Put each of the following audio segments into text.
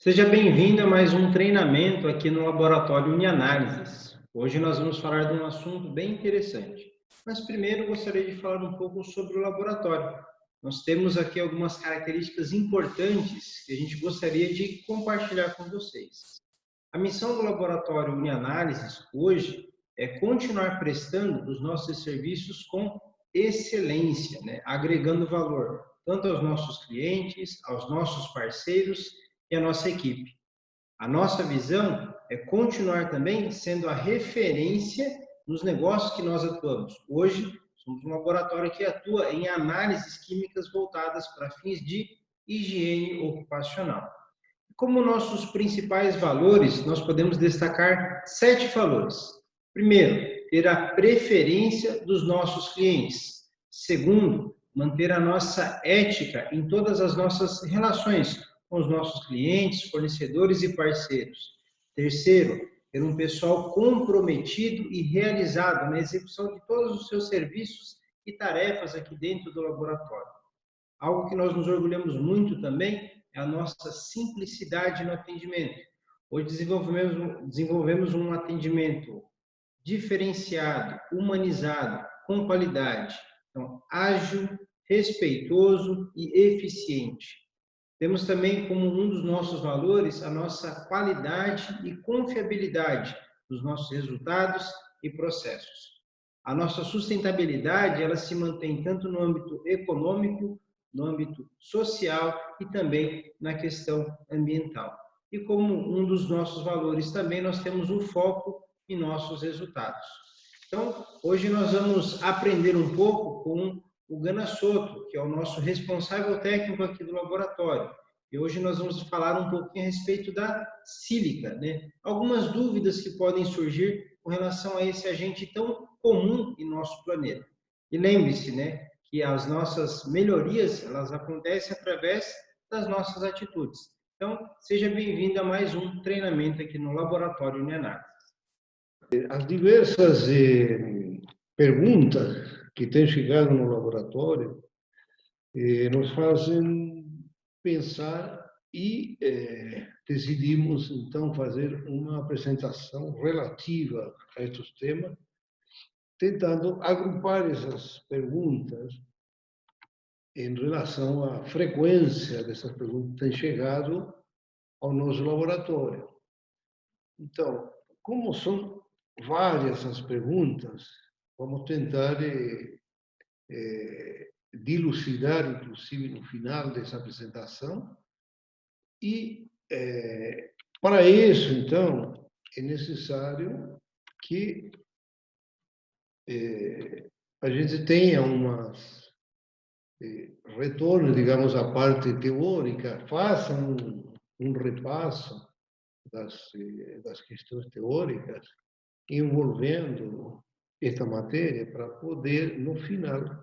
Seja bem-vindo a mais um treinamento aqui no Laboratório Unianálises. Hoje nós vamos falar de um assunto bem interessante. Mas primeiro gostaria de falar um pouco sobre o laboratório. Nós temos aqui algumas características importantes que a gente gostaria de compartilhar com vocês. A missão do Laboratório Unianálises hoje é continuar prestando os nossos serviços com excelência, agregando valor tanto aos nossos clientes, aos nossos parceiros e à nossa equipe. A nossa visão é continuar também sendo a referência nos negócios que nós atuamos. Hoje, somos um laboratório que atua em análises químicas voltadas para fins de higiene ocupacional. Como nossos principais valores, nós podemos destacar 7 valores. Primeiro, ter a preferência dos nossos clientes. Segundo, manter a nossa ética em todas as nossas relações com os nossos clientes, fornecedores e parceiros. Terceiro, ter um pessoal comprometido e realizado na execução de todos os seus serviços e tarefas aqui dentro do laboratório. Algo que nós nos orgulhamos muito também é a nossa simplicidade no atendimento. Hoje desenvolvemos um atendimento diferenciado, humanizado, com qualidade. Então, ágil, respeitoso e eficiente. Temos também como um dos nossos valores a nossa qualidade e confiabilidade dos nossos resultados e processos. A nossa sustentabilidade, ela se mantém tanto no âmbito econômico, no âmbito social e também na questão ambiental. E como um dos nossos valores também, nós temos um foco em nossos resultados. Então, hoje nós vamos aprender um pouco com o Gana Soto, que é o nosso responsável técnico aqui do laboratório. E hoje nós vamos falar um pouquinho a respeito da sílica, Algumas dúvidas que podem surgir com relação a esse agente tão comum em nosso planeta. E lembre-se, que as nossas melhorias, elas acontecem através das nossas atitudes. Então, seja bem-vindo a mais um treinamento aqui no Laboratório Unianálises. As diversas perguntas que têm chegado no laboratório nos fazem pensar e decidimos, então, fazer uma apresentação relativa a estes temas, tentando agrupar essas perguntas em relação à frequência dessas perguntas que têm chegado ao nosso laboratório. Então, como são várias as perguntas, vamos tentar dilucidar, inclusive, no final dessa apresentação. E, para isso, então, é necessário que a gente tenha umas retorno, digamos, à parte teórica, faça um repasso das questões teóricas envolvendo esta matéria para poder, no final,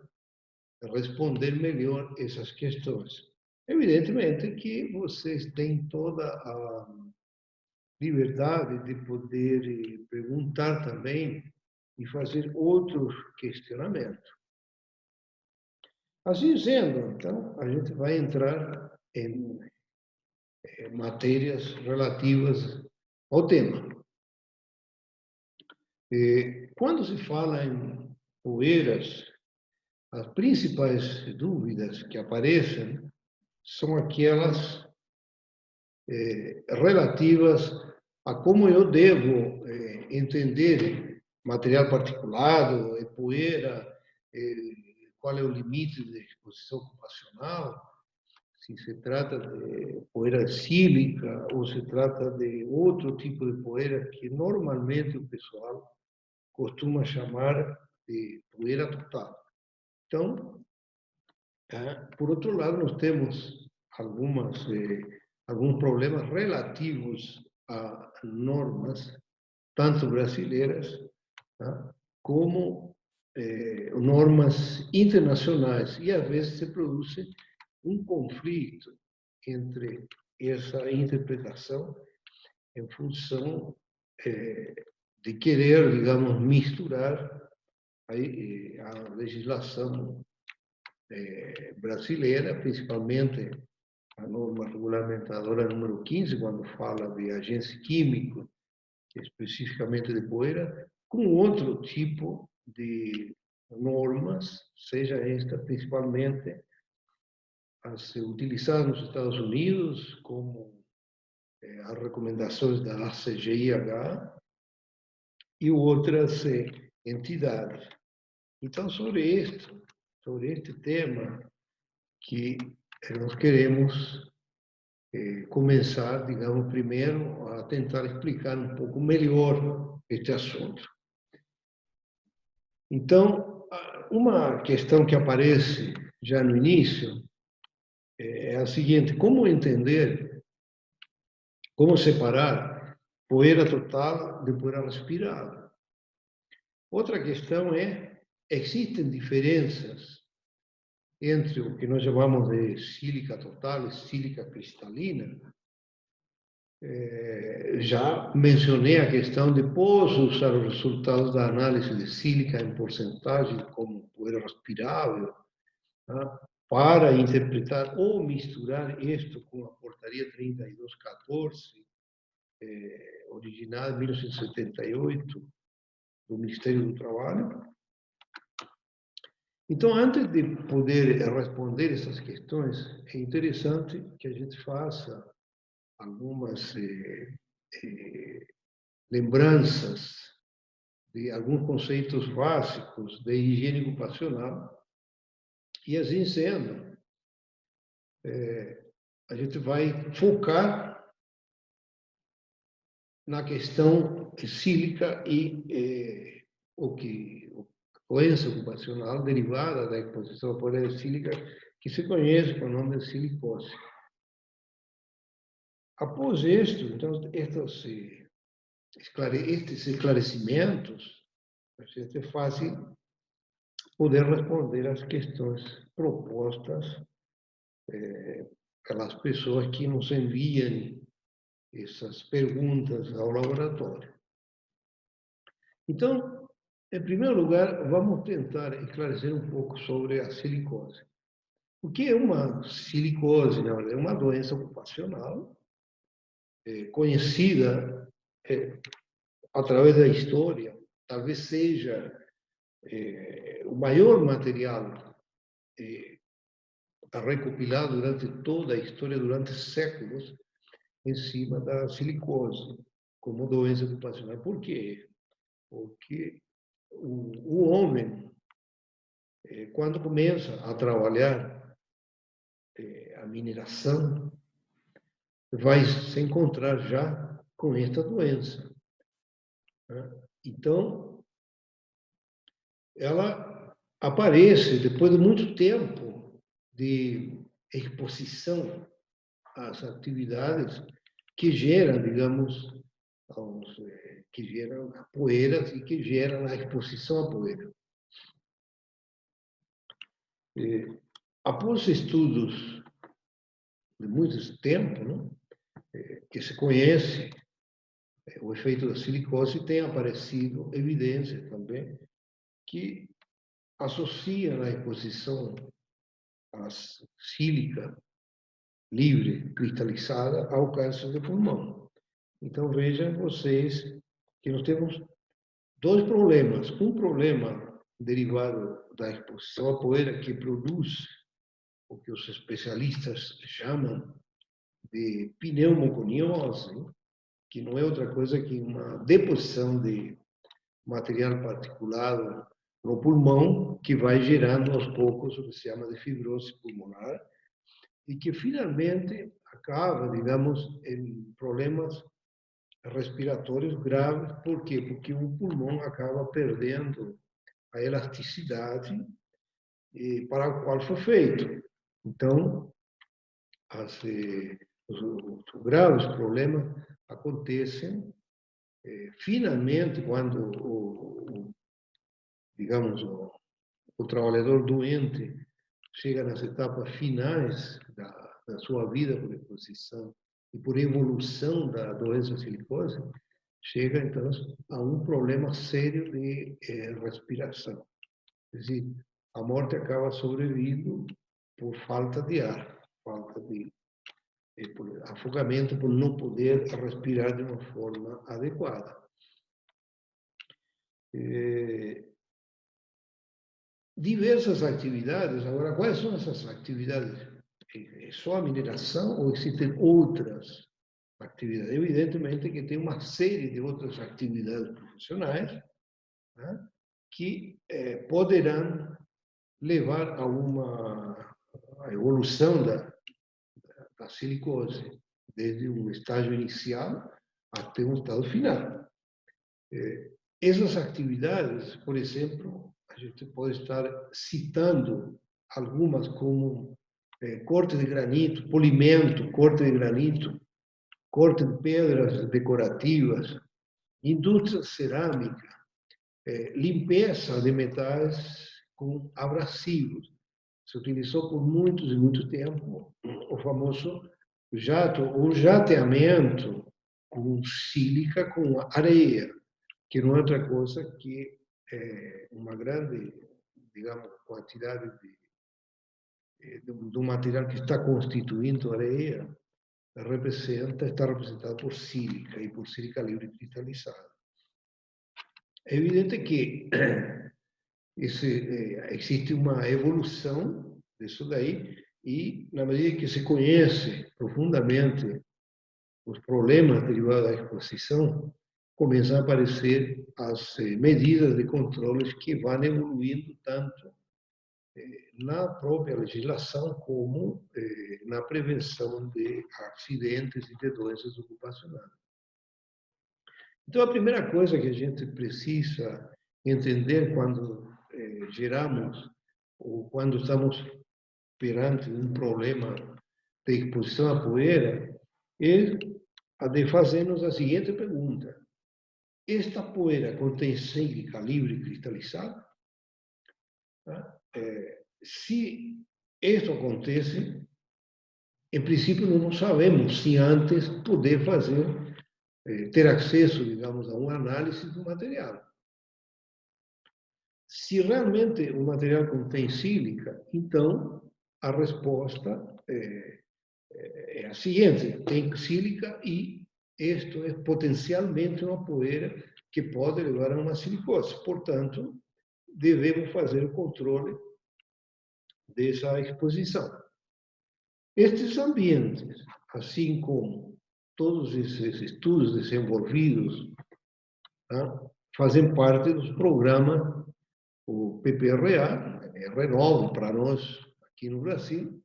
responder melhor essas questões. Evidentemente que vocês têm toda a liberdade de poder perguntar também e fazer outros questionamentos. Assim sendo, então, a gente vai entrar em matérias relativas ao tema. Quando se fala em poeiras, as principais dúvidas que aparecem são aquelas relativas a como eu devo entender material particulado, poeira, qual é o limite de exposição ocupacional, se se trata de poeira sílica ou se trata de outro tipo de poeira que normalmente o pessoal costuma chamar de poeira total. Então, por outro lado, nós temos alguns problemas relativos a normas, tanto brasileiras, como normas internacionais. E, às vezes, se produz um conflito entre essa interpretação em função de querer, digamos, misturar a legislação brasileira, principalmente a norma regulamentadora número 15, quando fala de agente químico, especificamente de poeira, com outro tipo de normas, seja esta principalmente as utilizadas nos Estados Unidos, como as recomendações da ACGIH e outras entidades. Então, sobre este tema que nós queremos começar, digamos, primeiro a tentar explicar um pouco melhor este assunto. Então, uma questão que aparece já no início é a seguinte: como entender, como separar poeira total de poeira respirada? Outra questão é: existem diferenças entre o que nós chamamos de sílica total e sílica cristalina? Já mencionei a questão de posso usar os resultados da análise de sílica em porcentagem como poeira respirável, tá? Para interpretar ou misturar isto com a portaria 3214, originada em 1978, do Ministério do Trabalho. Então, antes de poder responder essas questões, é interessante que a gente faça algumas lembranças de alguns conceitos básicos de higiene ocupacional. E assim sendo, a gente vai focar na questão sílica e a doença ocupacional derivada da exposição à poeira sílica, que se conhece com o nome de silicose. Após isto, então, estes esclarecimentos, a gente é fácil poder responder às questões propostas pelas pessoas que nos enviam essas perguntas ao laboratório. Então, em primeiro lugar, vamos tentar esclarecer um pouco sobre a silicose. O que é uma silicose? Na verdade, é uma doença ocupacional conhecida através da história. Talvez seja o maior material recopilado durante toda a história, durante séculos, em cima da silicose como doença ocupacional. Por quê? Porque o homem, quando começa a trabalhar a mineração, vai se encontrar já com esta doença. Então, ela aparece depois de muito tempo de exposição às atividades que geram, digamos, que geram a poeira e que geram a exposição à poeira. Após estudos de muito tempo, né, que se conhece o efeito da silicose, tem aparecido evidências também que associam a exposição à sílica livre, cristalizada, ao câncer de pulmão. Então, vejam vocês que nós temos dois problemas. Um problema derivado da exposição à poeira, que produz o que os especialistas chamam de pneumoconiose, que não é outra coisa que uma deposição de material particulado no pulmão, que vai gerando aos poucos o que se chama de fibrose pulmonar, e que finalmente acaba, digamos, em problemas respiratórios graves. Por quê? Porque o pulmão acaba perdendo a elasticidade para a qual foi feito. Então, os graves problemas acontecem finalmente quando digamos, o trabalhador doente chega nas etapas finais da sua vida por exposição e por evolução da doença silicose, chega então a um problema sério de respiração. Quer dizer, a morte acaba sobrevindo por falta de ar, falta de por afogamento, por não poder respirar de uma forma adequada. Diversas atividades. Agora, quais são essas atividades? É só a mineração ou existem outras atividades? Evidentemente que tem uma série de outras atividades profissionais, né, que poderão levar a uma evolução da silicose, desde um estágio inicial até um estado final. Essas atividades, por exemplo, a gente pode estar citando algumas como corte de granito, polimento, corte de granito, corte de pedras decorativas, indústria cerâmica, limpeza de metais com abrasivos. Se utilizou por muitos e muito tempo o famoso jato, ou jateamento com sílica com areia, que não é outra coisa que uma grande, digamos, quantidade do material que está constituindo a areia está representado por sílica e por sílica livre cristalizada. É evidente que existe uma evolução disso daí e, na medida que se conhece profundamente os problemas derivados da exposição, começam a aparecer as medidas de controles que vão evoluindo tanto na própria legislação como na prevenção de acidentes e de doenças ocupacionais. Então, a primeira coisa que a gente precisa entender quando geramos ou quando estamos perante um problema de exposição à poeira é a de fazermos a seguinte pergunta: esta poeira contém sílica livre cristalizada? Se isso acontece, em princípio não sabemos se antes poder fazer, ter acesso, digamos, a uma análise do material. Se realmente o material contém sílica, então a resposta é a seguinte: tem sílica e isto é potencialmente uma poeira que pode levar a uma silicose. Portanto, devemos fazer o controle dessa exposição. Estes ambientes, assim como todos esses estudos desenvolvidos, fazem parte dos programas, o PPRA, R9 para nós aqui no Brasil,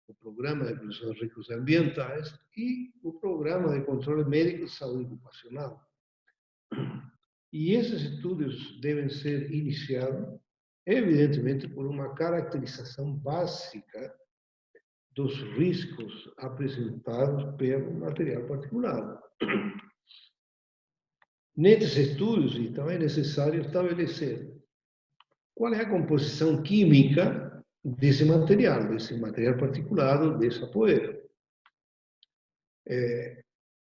o Programa de Prevenção de Riscos Ambientais e o Programa de Controle Médico de Saúde Ocupacional. E esses estudos devem ser iniciados, evidentemente, por uma caracterização básica dos riscos apresentados pelo material particulado. Nesses estudos, então, é necessário estabelecer qual é a composição química desse material particulado, dessa poeira.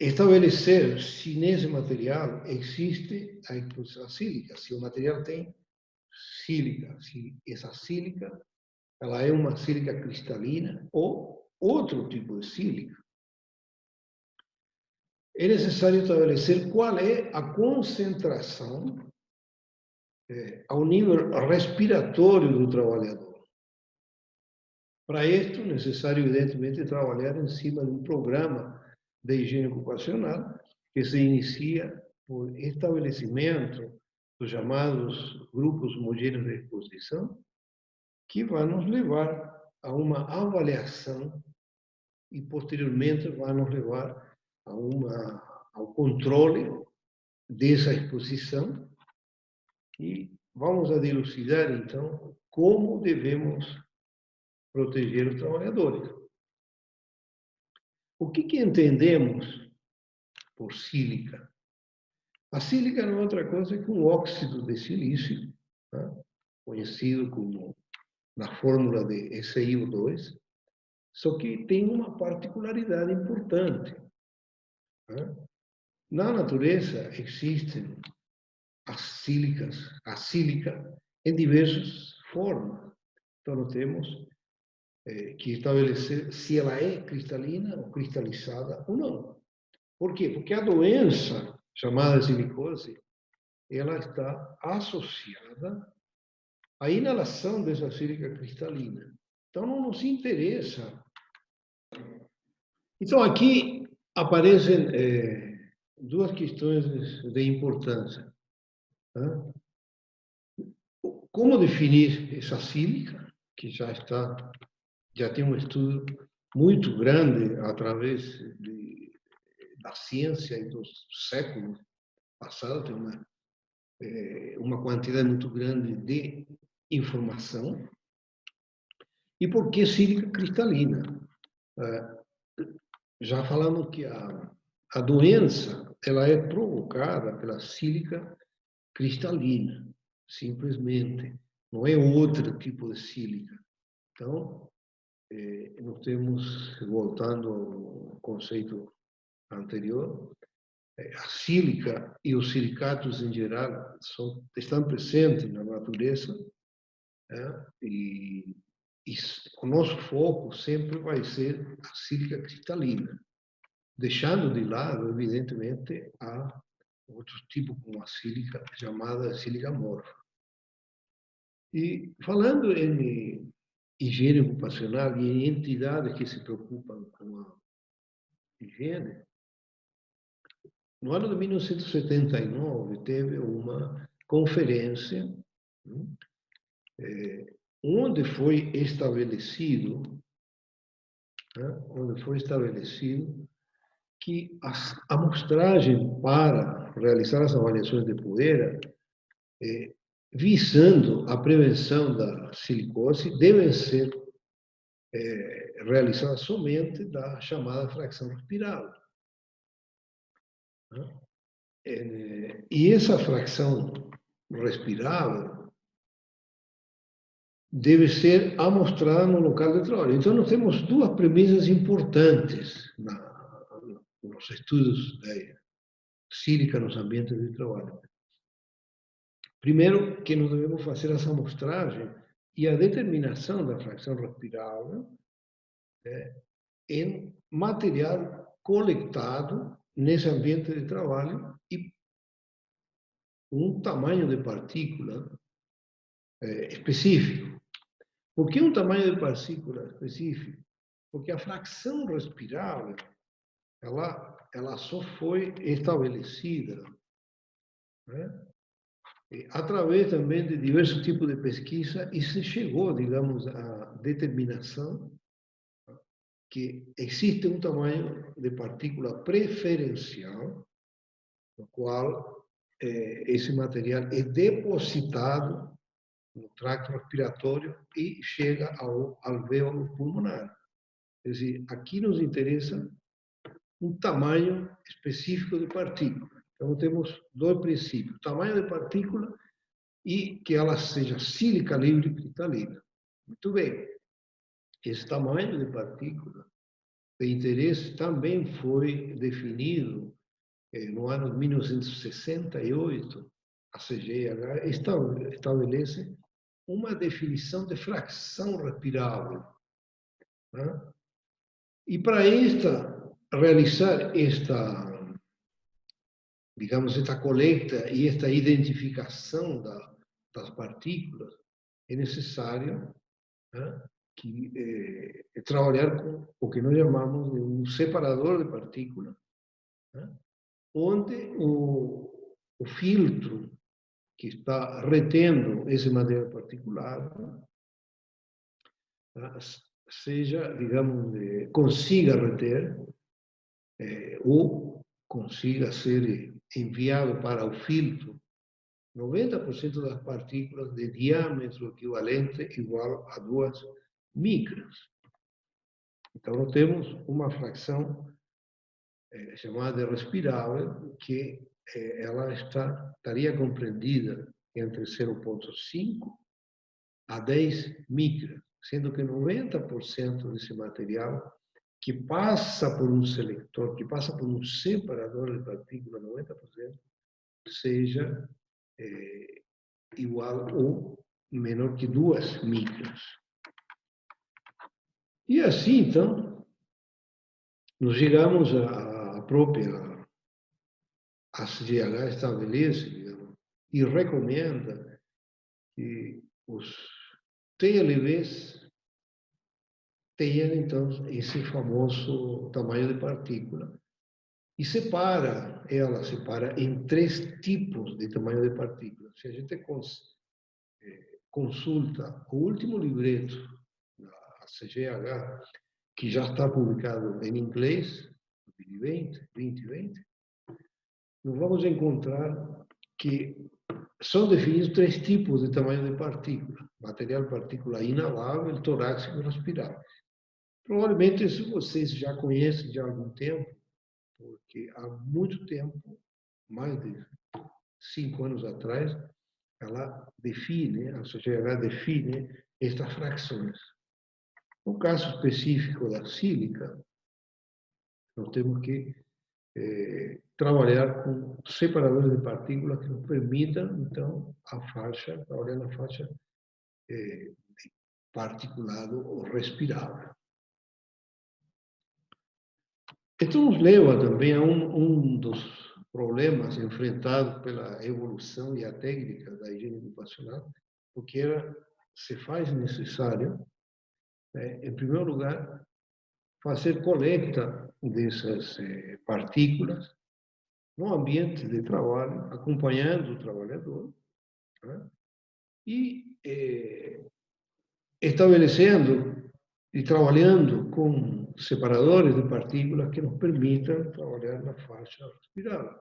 Estabelecer se nesse material existe a exposição sílica, se o material tem sílica, se essa sílica ela é uma sílica cristalina ou outro tipo de sílica. É necessário estabelecer qual é a concentração ao nível respiratório do trabalhador. Para isso, é necessário, evidentemente, trabalhar em cima de um programa de higiene ocupacional que se inicia por estabelecimento dos chamados grupos homogêneos de exposição, que vai nos levar a uma avaliação e, posteriormente, vai nos levar ao controle dessa exposição e vamos a dilucidar, então, como devemos proteger os trabalhadores. O que entendemos por sílica? A sílica não é outra coisa que um óxido de silício, conhecido como na fórmula de SiO2, só que tem uma particularidade importante. Na natureza existem a sílica em diversas formas. Então, nós temos que estabelecer se ela é cristalina ou cristalizada ou não. Por quê? Porque a doença chamada silicose, ela está associada à inalação dessa sílica cristalina. Então, não nos interessa. Então, aqui aparecem duas questões de importância. Tá? Como definir essa sílica, que já tem um estudo muito grande através da ciência e dos séculos passados, tem uma quantidade muito grande de informação. E por que sílica cristalina? Já falamos que a doença ela é provocada pela sílica cristalina, simplesmente. Não é outro tipo de sílica. Então, nós temos, voltando ao conceito anterior, a sílica e os silicatos em geral estão presentes na natureza, né? E o nosso foco sempre vai ser a sílica cristalina, deixando de lado, evidentemente, a outro tipo como a sílica chamada sílica amorfa. E falando em higiene ocupacional e em entidades que se preocupam com a higiene, no ano de 1979 teve uma conferência onde foi estabelecido, que a amostragem para realizar as avaliações de poeira, visando a prevenção da silicose, devem ser realizadas somente da chamada fracção respirável. E essa fracção respirável deve ser amostrada no local de trabalho. Então, nós temos duas premissas importantes nos estudos de sílica nos ambientes de trabalho. Primeiro, que nós devemos fazer essa amostragem e a determinação da fracção respirável em material coletado nesse ambiente de trabalho e um tamanho de partícula específico. Por que um tamanho de partícula específico? Porque a fracção respirável ela só foi estabelecida, né, através também de diversos tipos de pesquisa e se chegou, digamos, à determinação que existe um tamanho de partícula preferencial, no qual esse material é depositado no tracto respiratório e chega ao alvéolo pulmonar. Quer dizer, aqui nos interessa um tamanho específico de partícula. Então, temos dois princípios: tamanho de partícula e que ela seja sílica livre cristalina. Muito bem. Esse tamanho de partícula de interesse também foi definido no ano de 1968. A CGH estabelece uma definição de fracção respirável, né? E para realizar digamos, esta coleta e esta identificação das partículas, é necessário, né, trabalhar com o que nós chamamos de um separador de partículas, né, onde o filtro que está retendo esse material particular, né, seja, digamos, consiga reter ou consiga ser enviado para o filtro 90% das partículas de diâmetro equivalente igual a 2 micras. Então, nós temos uma fracção chamada de respirável, que ela estaria compreendida entre 0,5 a 10 micras, sendo que 90% desse material que passa por um seletor, que passa por um separador de partículas, 90%, seja igual ou menor que 2 micras. E assim, então, nós chegamos à própria ACGH estabelece, digamos, e recomenda que os TLVs tenham, então, esse famoso tamanho de partícula. E ela separa em 3 tipos de tamanho de partícula. Se a gente consulta o último livreto da CGH, que já está publicado em inglês, 2020, nós vamos encontrar que são definidos 3 tipos de tamanho de partícula: material partícula inalável, torácico e respirável. Provavelmente isso vocês já conhecem de algum tempo, porque há muito tempo, mais de 5 anos atrás, ela define, a CGH define estas frações. No caso específico da sílica, nós temos que trabalhar com separadores de partículas que nos permitam, então, trabalhar na faixa particulado ou respirável. Então, nos leva também a um dos problemas enfrentados pela evolução e a técnica da higiene ocupacional, porque se faz necessário, em primeiro lugar, fazer coleta dessas partículas no ambiente de trabalho, acompanhando o trabalhador, né? E estabelecendo e trabalhando com separadores de partículas que nos permitam trabalhar na faixa respirável.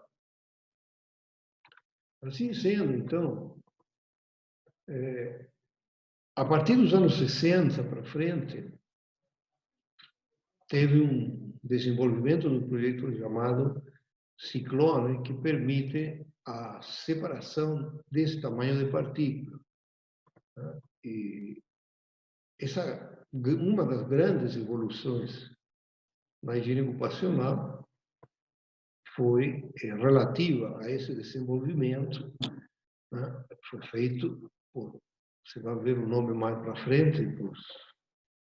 Assim sendo, então, a partir dos anos 60 para frente, teve um desenvolvimento do projeto chamado Ciclone, que permite a separação desse tamanho de partícula. Né? E uma das grandes evoluções na higiene ocupacional foi relativa a esse desenvolvimento, né? Foi feito você vai ver o nome mais para frente, por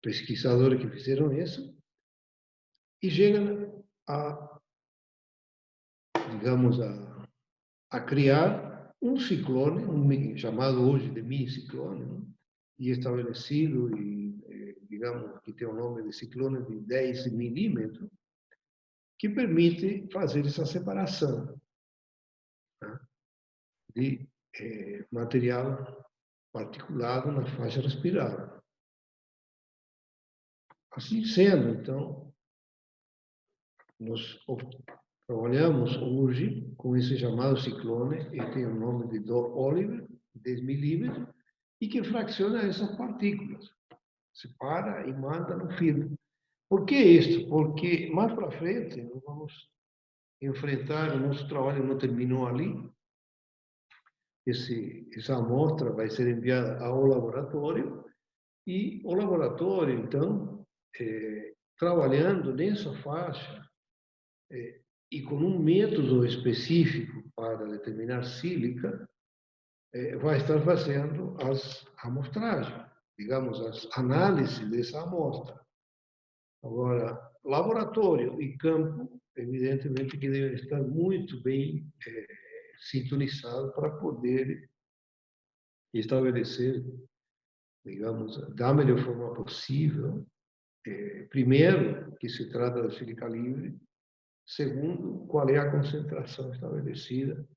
pesquisadores que fizeram isso, e chegam digamos, a criar um ciclone, chamado hoje de mini-ciclone, né? E estabelecido, digamos, que tem o nome de ciclone de 10 milímetros, que permite fazer essa separação, né, de material particulado na faixa respirável. Assim sendo, então, nós trabalhamos hoje com esse chamado ciclone, que tem o nome de Dor-Oliver, 10 milímetros, e que fracciona essas partículas, separa e manda no filtro. Por que isso? Porque mais para frente nós vamos enfrentar, o nosso trabalho não terminou ali, essa amostra vai ser enviada ao laboratório, e o laboratório, então, trabalhando nessa faixa, e com um método específico para determinar sílica, vai estar fazendo as amostragens, digamos, as análises dessa amostra. Agora, laboratório e campo, evidentemente que devem estar muito bem sintonizados para poder estabelecer, digamos, da melhor forma possível, primeiro, que se trata da sílica livre, segundo, qual é a concentração estabelecida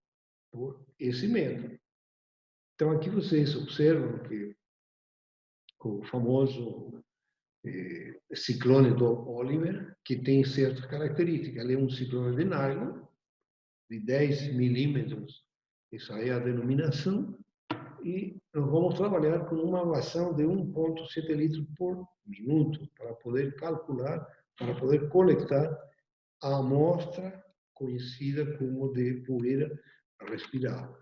por esse método. Então, aqui vocês observam que o famoso ciclone do Oliver, que tem certas características. Ele é um ciclone de nylon, de 10 milímetros, essa é a denominação, e nós vamos trabalhar com uma vazão de 1,7 litros por minuto, para poder calcular, para poder coletar a amostra conhecida como de poeira respirável.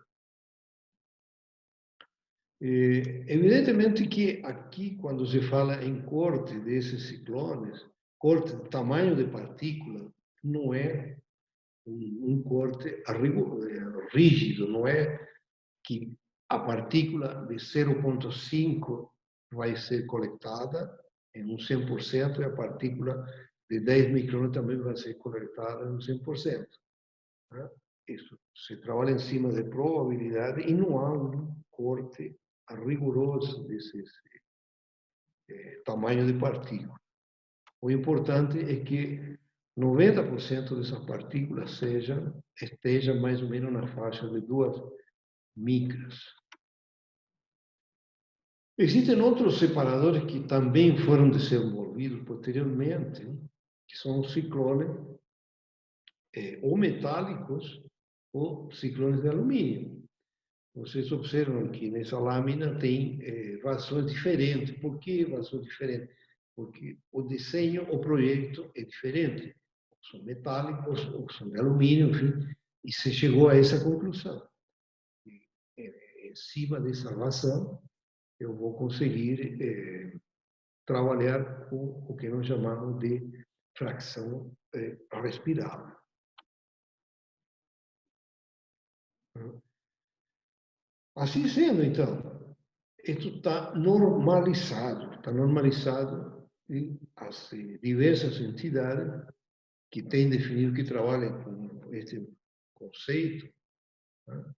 Evidentemente que aqui, quando se fala em corte desses ciclones, corte de tamanho de partícula, não é um corte rígido, não é que a partícula de 0,5 vai ser coletada em um 100% e a partícula de 10 micrômetros também vai ser coletada em um 100%. Né? Isso se trabalha em cima de probabilidade e não há um corte rigoroso desses tamanho de partícula. O importante é que 90% dessas partículas estejam mais ou menos na faixa de 2 micras. Existem outros separadores que também foram desenvolvidos posteriormente, que são os ciclones ou metálicos ou ciclones de alumínio. Vocês observam que nessa lâmina tem vazões diferentes. Por que vazões diferentes? Porque o desenho, o projeto é diferente. São metálicos ou são de alumínio, enfim, e se chegou a essa conclusão. Em cima dessa vazão, eu vou conseguir trabalhar com o que nós chamamos de fração respirável. Assim sendo, então, isso está normalizado em as diversas entidades que têm definido que trabalham com este conceito. Né?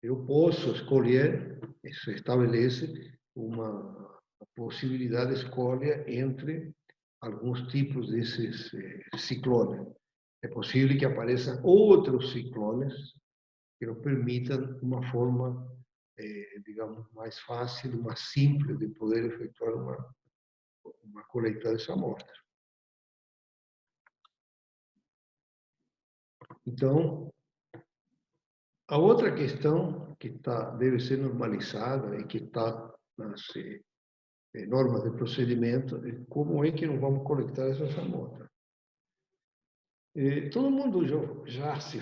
Eu posso escolher, isso estabelece uma possibilidade de escolha entre alguns tipos desses ciclones. É possível que apareçam outros ciclones que nos permitam uma forma, digamos, mais fácil, mais simples de poder efetuar uma coleta dessa amostra. Então, a outra questão que deve ser normalizada e que está nas normas de procedimento é como é que nós vamos coletar essas amostras. Todo mundo já se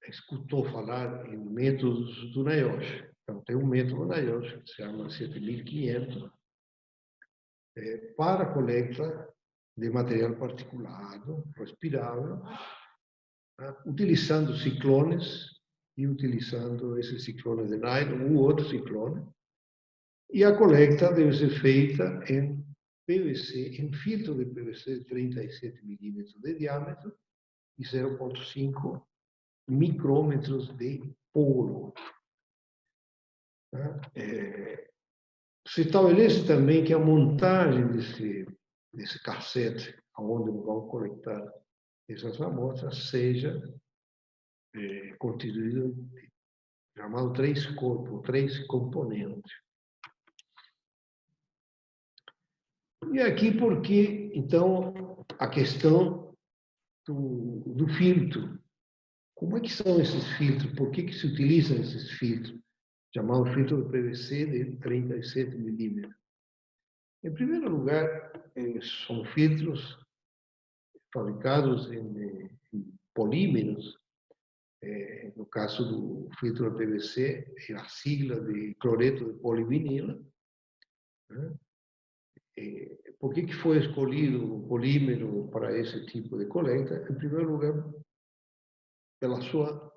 escutou falar em métodos do NIOSH. Então, tem um método NIOSH que se chama 7500 para a coleta de material particulado, respirável, utilizando ciclones e utilizando esses ciclones de nylon ou outro ciclone. E a coleta deve ser feita em PVC, em filtro de PVC de 37 milímetros de diâmetro e 0,5 micrômetros de poro. Se estabelece também que a montagem desse cassete, onde vão coletar essas amostras, seja constituída de chamado 3 corpos, 3 componentes. E aqui porque, então, a questão do filtro. Como é que são esses filtros? Por que se utilizam esses filtros? Chamado filtro de PVC de 37 milímetros. Em primeiro lugar, são filtros fabricados em polímeros. No caso do filtro de PVC, é a sigla de cloreto de polivinila. Né? Por que foi escolhido o polímero para esse tipo de coleta? Em primeiro lugar, pela sua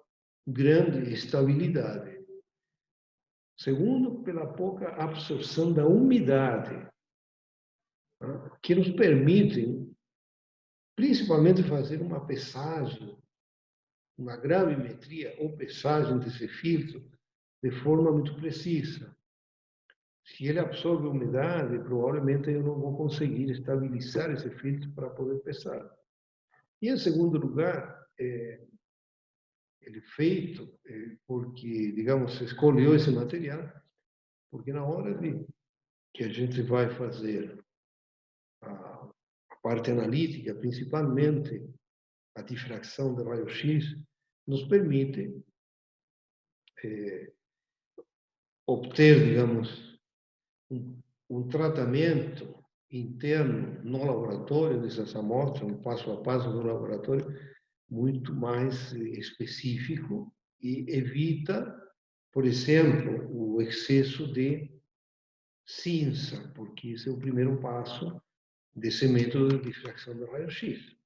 grande estabilidade. Segundo, pela pouca absorção da umidade, que nos permitem, principalmente, fazer uma pesagem, uma gravimetria ou pesagem desse filtro de forma muito precisa. Se ele absorve umidade, provavelmente eu não vou conseguir estabilizar esse filtro para poder pesar. E, em segundo lugar, ele feito porque, digamos, se escolheu esse material, porque na hora que a gente vai fazer a parte analítica, principalmente a difração de raio-x, nos permite obter, digamos, um tratamento interno no laboratório dessas amostras, um passo a passo no laboratório, muito mais específico e evita, por exemplo, o excesso de cinza, porque esse é o primeiro passo desse método de difração de raio-x.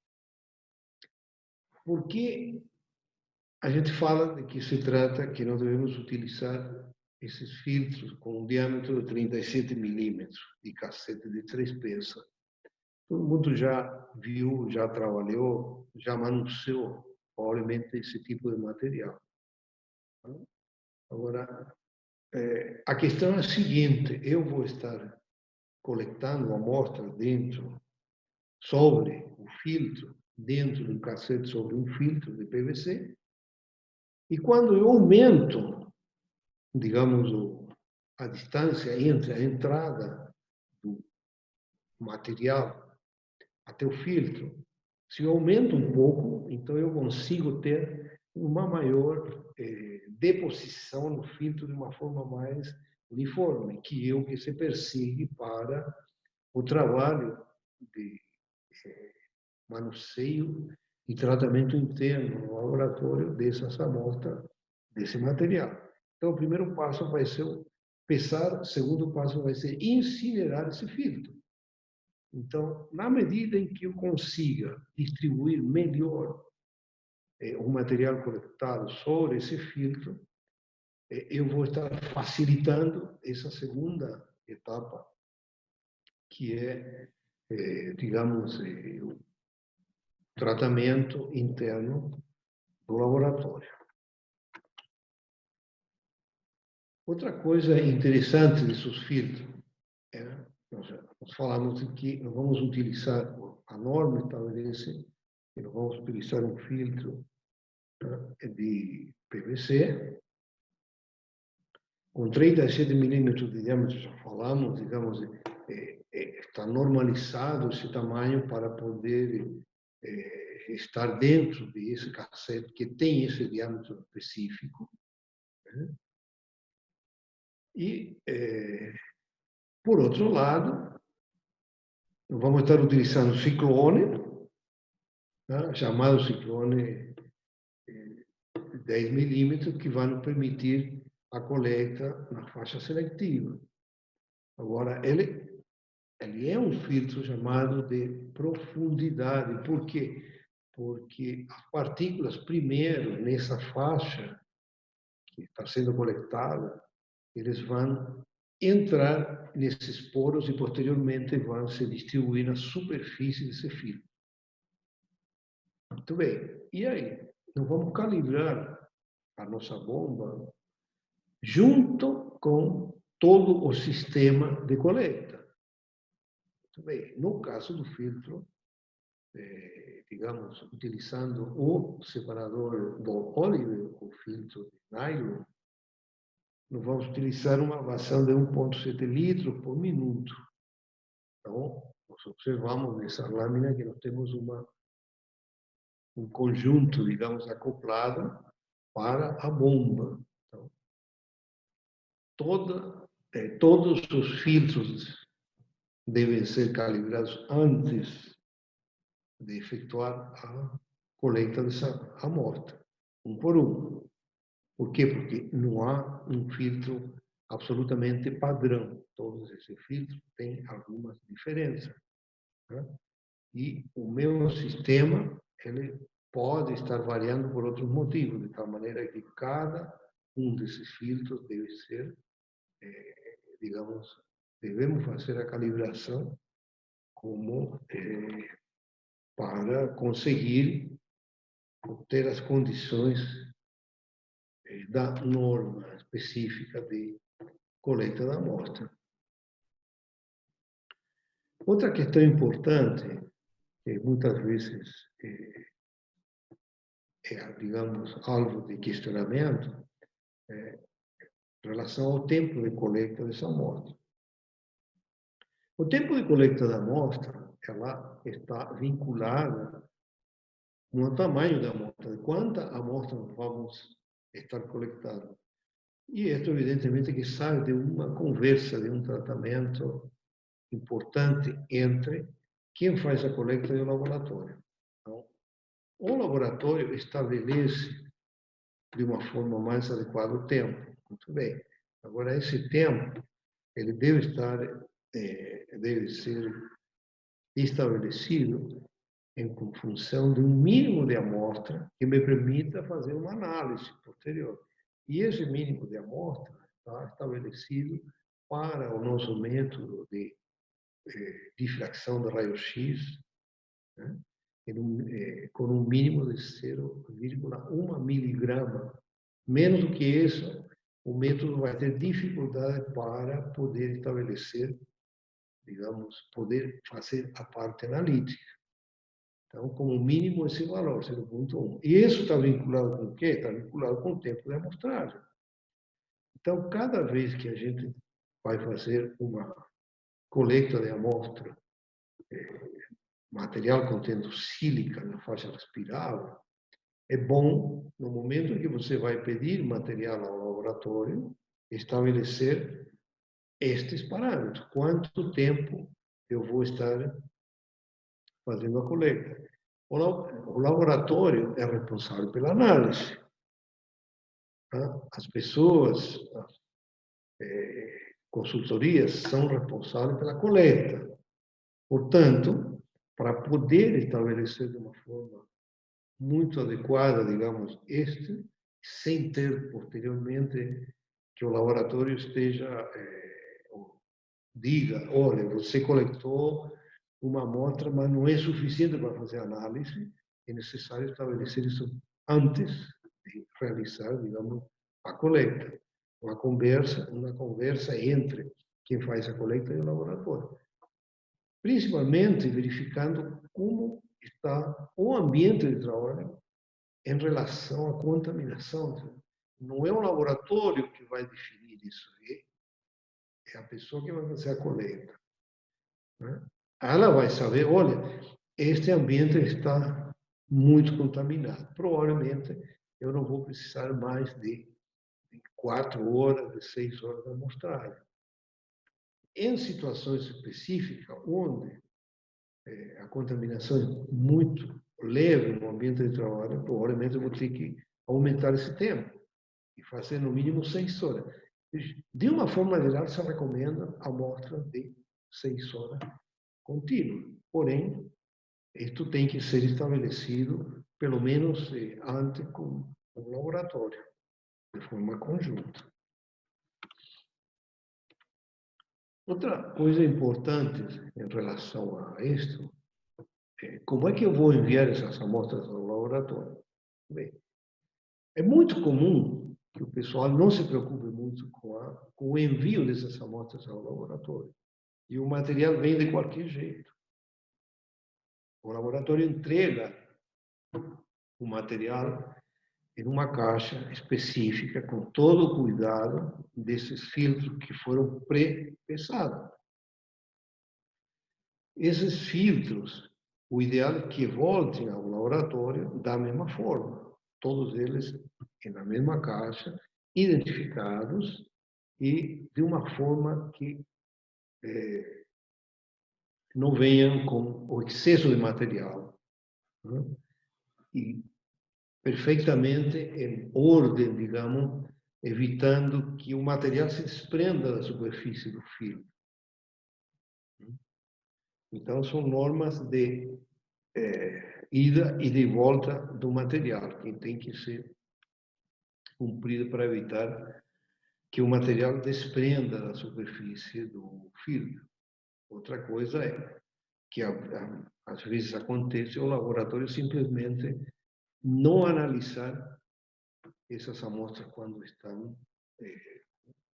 Por que a gente fala de que se trata que não devemos utilizar esses filtros com um diâmetro de 37 milímetros de cassete de 3 peças. Todo mundo já viu, já trabalhou, já manuseou, provavelmente, esse tipo de material. Agora, a questão é a seguinte: eu vou estar coletando amostras dentro, sobre o filtro, dentro de um cassete sobre um filtro de PVC, e quando eu aumento, digamos, a distância entre a entrada do material até o filtro, se eu aumento um pouco, então eu consigo ter uma maior deposição no filtro de uma forma mais uniforme, que é o que se persegue para o trabalho de manuseio e tratamento interno no laboratório dessas amostras, desse material. Então, o primeiro passo vai ser pesar, o segundo passo vai ser incinerar esse filtro. Então, na medida em que eu consiga distribuir melhor o material coletado sobre esse filtro, eu vou estar facilitando essa segunda etapa, que é, digamos, o tratamento interno do laboratório. Outra coisa interessante desses filtros nós falamos que nós vamos utilizar, a norma estabelece que nós vamos utilizar um filtro de PVC com 37 milímetros de diâmetro, já falamos, digamos, está normalizado esse tamanho para poder estar dentro desse cassete que tem esse diâmetro específico. E, por outro lado, vamos estar utilizando ciclone, chamado ciclone 10 milímetros, que vai nos permitir a coleta na faixa seletiva. Agora, ele é um filtro chamado de profundidade. Por quê? Porque as partículas, primeiro, nessa faixa que está sendo coletada, eles vão entrar nesses poros e, posteriormente, vão se distribuir na superfície desse filtro. Muito bem. E aí? Nós vamos calibrar a nossa bomba junto com todo o sistema de coleta. Muito bem. No caso do filtro, digamos, utilizando o separador do óleo, o filtro de nylon, nós vamos utilizar uma vazão de 1,7 litros por minuto. Então, nós observamos nessa lâmina que nós temos um conjunto, digamos, acoplado para a bomba. Então, todos os filtros devem ser calibrados antes de efetuar a coleta dessa amostra, um por um. Por quê? Porque não há um filtro absolutamente padrão. Todos esses filtros têm algumas diferenças. Né? E o meu sistema, ele pode estar variando por outros motivos, de tal maneira que cada um desses filtros deve ser, digamos, devemos fazer a calibração como para conseguir obter as condições da norma específica de coleta da amostra. Outra questão importante, que muitas vezes digamos, alvo de questionamento, em relação ao tempo de coleta dessa amostra. O tempo de coleta da amostra, ela está vinculada no tamanho da amostra, de quanta amostra vamos estar coletando. E isso, evidentemente, que sai de uma conversa, de um tratamento importante entre quem faz a coleta e o laboratório. Então, o laboratório estabelece de uma forma mais adequada o tempo. Muito bem. Agora, esse tempo, ele deve ser estabelecido em função de um mínimo de amostra que me permita fazer uma análise posterior. E esse mínimo de amostra está estabelecido para o nosso método de difracção de raio-x, né? Com um mínimo de 0,1 miligrama. Menos do que isso, o método vai ter dificuldade para poder estabelecer, digamos, poder fazer a parte analítica. Então, como mínimo, esse valor, 0,1. E isso está vinculado com o quê? Está vinculado com o tempo de amostragem. Então, cada vez que a gente vai fazer uma coleta de amostra, material contendo sílica na faixa respirável, é bom, no momento em que você vai pedir material ao laboratório, estabelecer estes parâmetros. Quanto tempo eu vou estar fazendo a coleta? O laboratório é responsável pela análise. As pessoas, as consultorias, são responsáveis pela coleta. Portanto, para poder estabelecer de uma forma muito adequada, digamos, sem ter posteriormente que o laboratório esteja, diga, olha, você coletou uma amostra, mas não é suficiente para fazer análise, é necessário estabelecer isso antes de realizar, digamos, a coleta. Uma conversa entre quem faz a coleta e o laboratório. Principalmente verificando como está o ambiente de trabalho em relação à contaminação. Não é o laboratório que vai definir isso, é a pessoa que vai fazer a coleta. Né? Ela vai saber, olha, este ambiente está muito contaminado. Provavelmente eu não vou precisar mais de 4 horas, de 6 horas de amostragem. Em situações específicas, onde a contaminação é muito leve no ambiente de trabalho, provavelmente eu vou ter que aumentar esse tempo e fazer no mínimo 6 horas. De uma forma geral, se recomenda a amostra de 6 horas contínua. Porém, isto tem que ser estabelecido, pelo menos antes, com o laboratório, de forma conjunta. Outra coisa importante em relação a isto é como é que eu vou enviar essas amostras ao laboratório. Bem, é muito comum que o pessoal não se preocupe muito com o envio dessas amostras ao laboratório. E o material vem de qualquer jeito. O laboratório entrega o material em uma caixa específica, com todo o cuidado desses filtros que foram pré-pesados. Esses filtros, o ideal é que voltem ao laboratório da mesma forma, todos eles na mesma caixa, identificados e de uma forma que não venham com o excesso de material, né? E perfeitamente em ordem, digamos, evitando que o material se desprenda da superfície do filtro. Então, são normas de ida e de volta do material, que tem que ser cumprida para evitar que o material desprenda da superfície do filtro. Outra coisa é que às vezes acontece o laboratório simplesmente não analisar essas amostras quando estão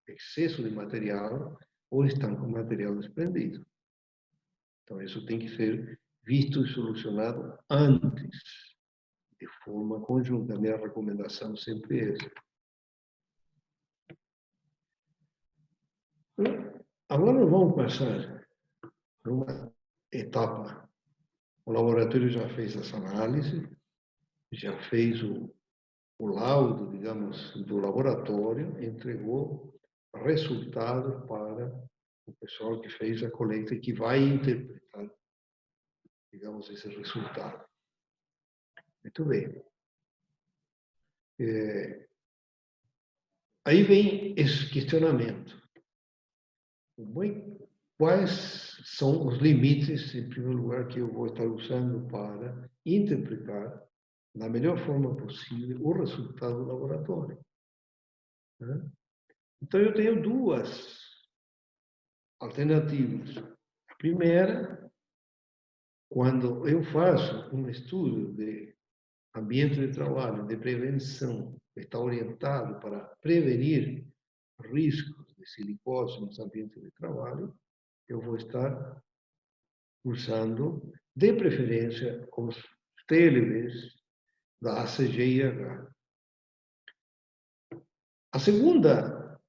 excesso de material ou estão com material desprendido. Então, isso tem que ser visto e solucionado antes, de forma conjunta. A minha recomendação sempre é essa. Agora nós vamos passar por uma etapa. O laboratório já fez essa análise, já fez o laudo, digamos, do laboratório, entregou resultados para o pessoal que fez a coleta e que vai interpretar, digamos, esse resultado. Muito bem. Aí vem esse questionamento. Quais são os limites, em primeiro lugar, que eu vou estar usando para interpretar da melhor forma possível o resultado do laboratório? Né? Então, eu tenho duas alternativas. A primeira, quando eu faço um estudo de ambiente de trabalho, de prevenção, está orientado para prevenir riscos de silicose nos ambientes de trabalho, eu vou estar usando, de preferência, os TLVs da ACG/IH. A segunda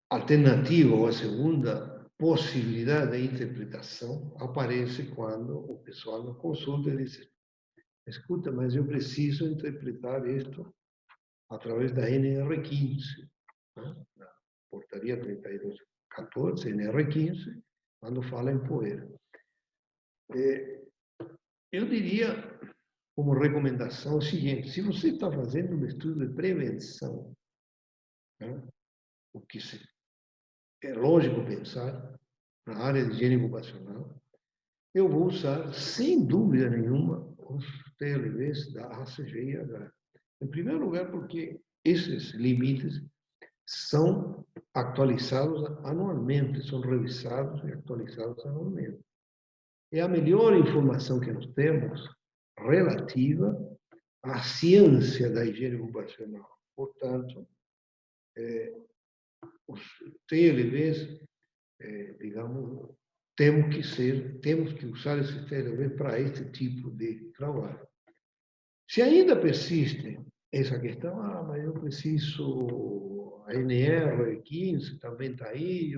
alternativa ou a segunda possibilidade de interpretação aparece quando o pessoal nos consulta e diz: escuta, mas eu preciso interpretar isto através da NR15, né? Na portaria 3214, NR15, quando fala em poeira. Eu diria, como recomendação, o seguinte: se você está fazendo um estudo de prevenção, né, o que é lógico pensar na área de higiene ocupacional, eu vou usar, sem dúvida nenhuma, os TLVs da ACG/IH. Em primeiro lugar, porque esses limites são atualizados anualmente, são revisados e atualizados anualmente. É a melhor informação que nós temos relativa à ciência da higiene ocupacional. Portanto, os TLVs, digamos, temos que usar esses TLVs para este tipo de trabalho. Se ainda persiste essa questão, mas eu preciso, a NR15 também está aí,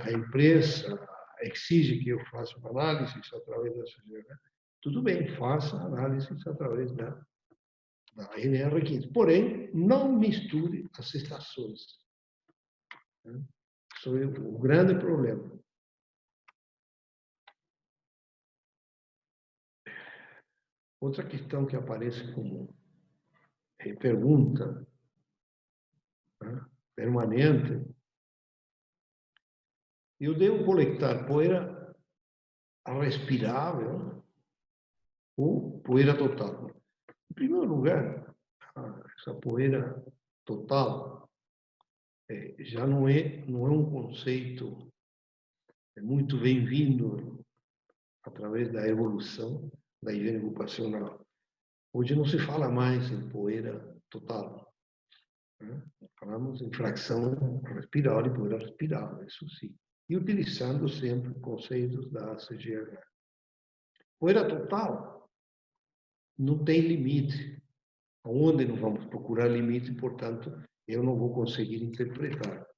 a empresa exige que eu faça uma análise através da CGH. Tudo bem, faça análises através da NR15. Porém, não misture as estações. Isso é o grande problema. Outra questão que aparece como pergunta, né, permanente: eu devo coletar poeira respirável ou poeira total? Em primeiro lugar, essa poeira total já não é um conceito muito bem-vindo através da evolução da higiene ocupacional. Hoje não se fala mais em poeira total, né? Falamos em fração respirável e poeira respirável, isso sim. E utilizando sempre conceitos da ACG/IH. Poeira total não tem limite. Onde não vamos procurar limite, portanto, eu não vou conseguir interpretar.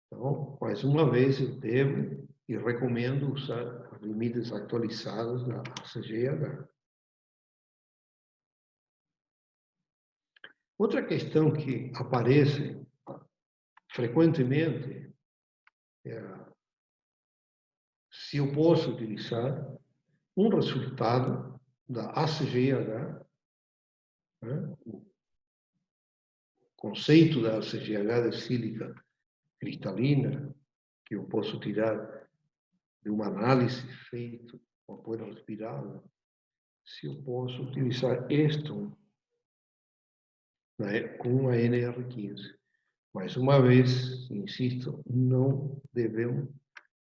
Então, mais uma vez, eu devo e recomendo usar os limites atualizados da ACG/IH. Outra questão que aparece frequentemente é se eu posso utilizar um resultado da ACG/IH, né? O conceito da ACG/IH de sílica cristalina, que eu posso tirar de uma análise feita com a poeira respirável, se eu posso utilizar isto com a NR15. Mais uma vez, insisto, não devemos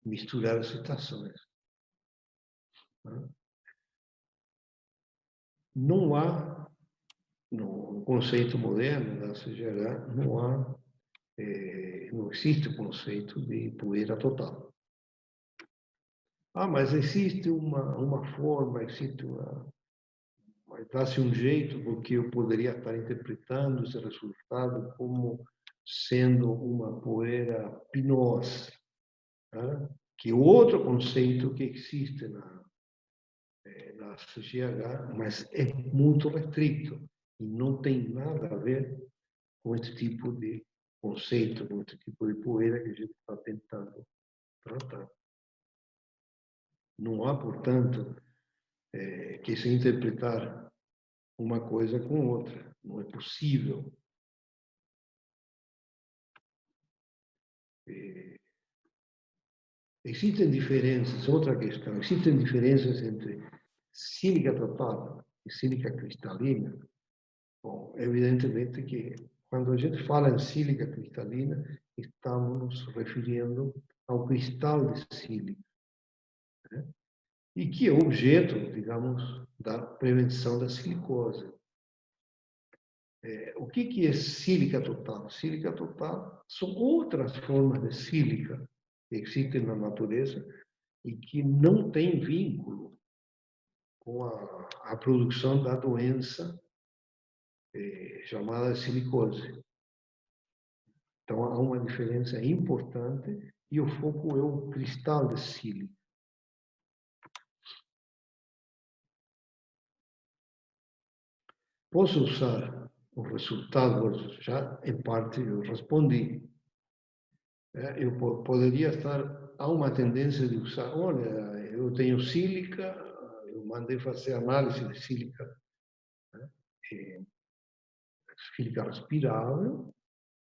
misturar as estações. Não há, no conceito moderno da CGH, não existe o conceito de poeira total. Mas existe uma forma, mas dá-se um jeito, porque eu poderia estar interpretando esse resultado como sendo uma poeira pinosa, né? Que é outro conceito que existe na CGH, mas é muito restrito e não tem nada a ver com esse tipo de conceito, com esse tipo de poeira que a gente está tentando tratar. Não há, portanto, que se interpretar uma coisa com outra. Não é possível. Existem diferenças, outra questão, existem diferenças entre sílica total e sílica cristalina, evidentemente que quando a gente fala em sílica cristalina, estamos nos referindo ao cristal de sílica, né? E que é objeto, digamos, da prevenção da silicose. O que é sílica total? Sílica total são outras formas de sílica que existem na natureza e que não têm vínculo com a produção da doença chamada silicose. Então, há uma diferença importante e o foco é o cristal de sílica. Posso usar o resultado, já em parte eu respondi. Eu poderia estar, há uma tendência de usar, olha, eu tenho sílica, eu mandei fazer análise de sílica, né? Sílica respirável,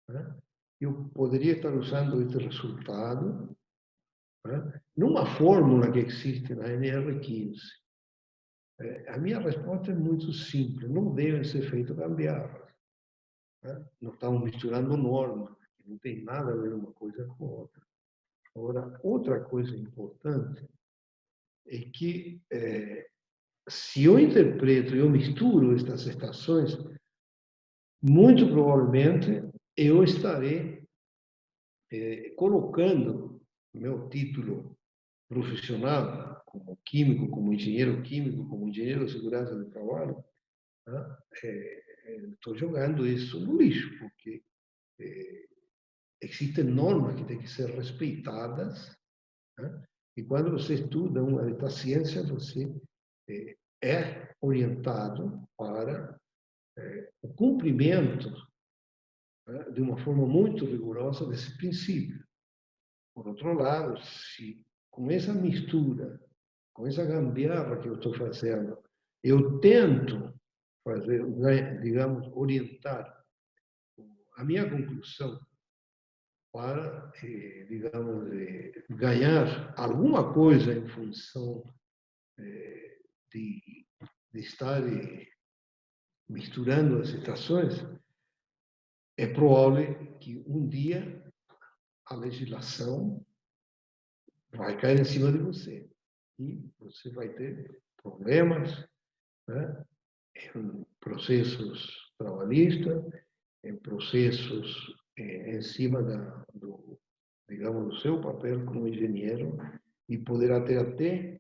né? Eu poderia estar usando este resultado, né, numa fórmula que existe na NR15. A minha resposta é muito simples, não devem ser feitas gambiarras, né? Não estamos misturando normas, não tem nada a ver uma coisa com outra. Agora, outra coisa importante é que se eu interpreto, eu misturo estas estações, muito provavelmente eu estarei colocando meu título profissional como químico, como engenheiro químico, como engenheiro de segurança do trabalho, né? Estou jogando isso no lixo, porque existem normas que têm que ser respeitadas, né? E quando você estuda uma destas ciências, você é orientado para o cumprimento, né, de uma forma muito rigorosa desse princípio. Por outro lado, se com essa mistura, com essa gambiarra que eu estou fazendo, eu tento fazer, digamos, orientar a minha conclusão para, digamos, ganhar alguma coisa em função de estar misturando as estações, é provável que um dia a legislação vai cair em cima de você e você vai ter problemas, né, em processos trabalhistas, em processos em cima digamos, do seu papel como engenheiro e poderá ter até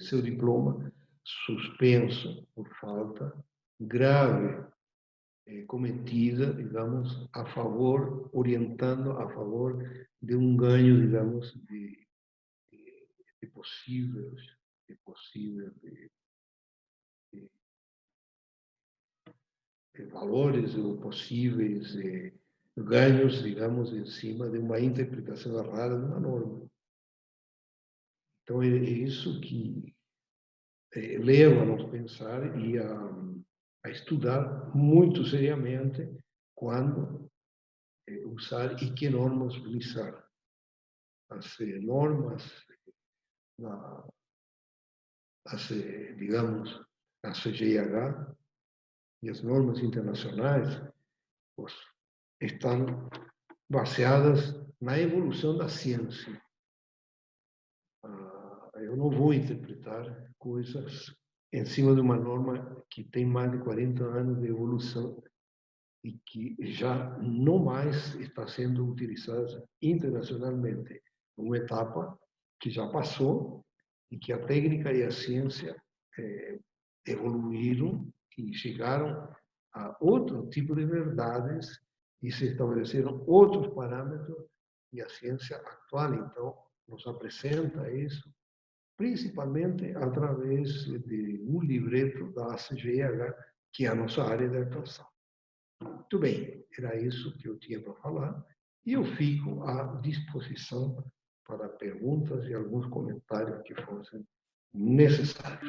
seu diploma suspenso por falta grave cometida, digamos, a favor, orientando a favor de um ganho, digamos, de possíveis valores ou possíveis ganhos, digamos, em cima de uma interpretação errada de uma norma. Então, é isso que leva-nos a pensar e a estudar muito seriamente quando usar e que normas utilizar. As normas, digamos, a CGIH e as normas internacionais, pues, estão baseadas na evolução da ciência. Eu não vou interpretar coisas em cima de uma norma que tem mais de 40 anos de evolução e que já não mais está sendo utilizada internacionalmente. Uma etapa que já passou e que a técnica e a ciência evoluíram e chegaram a outro tipo de verdades e se estabeleceram outros parâmetros e a ciência atual, então, nos apresenta isso, principalmente através de um livreto da CGIH, que é a nossa área de atuação. Muito bem, era isso que eu tinha para falar e eu fico à disposição para perguntas e alguns comentários que fossem necessários.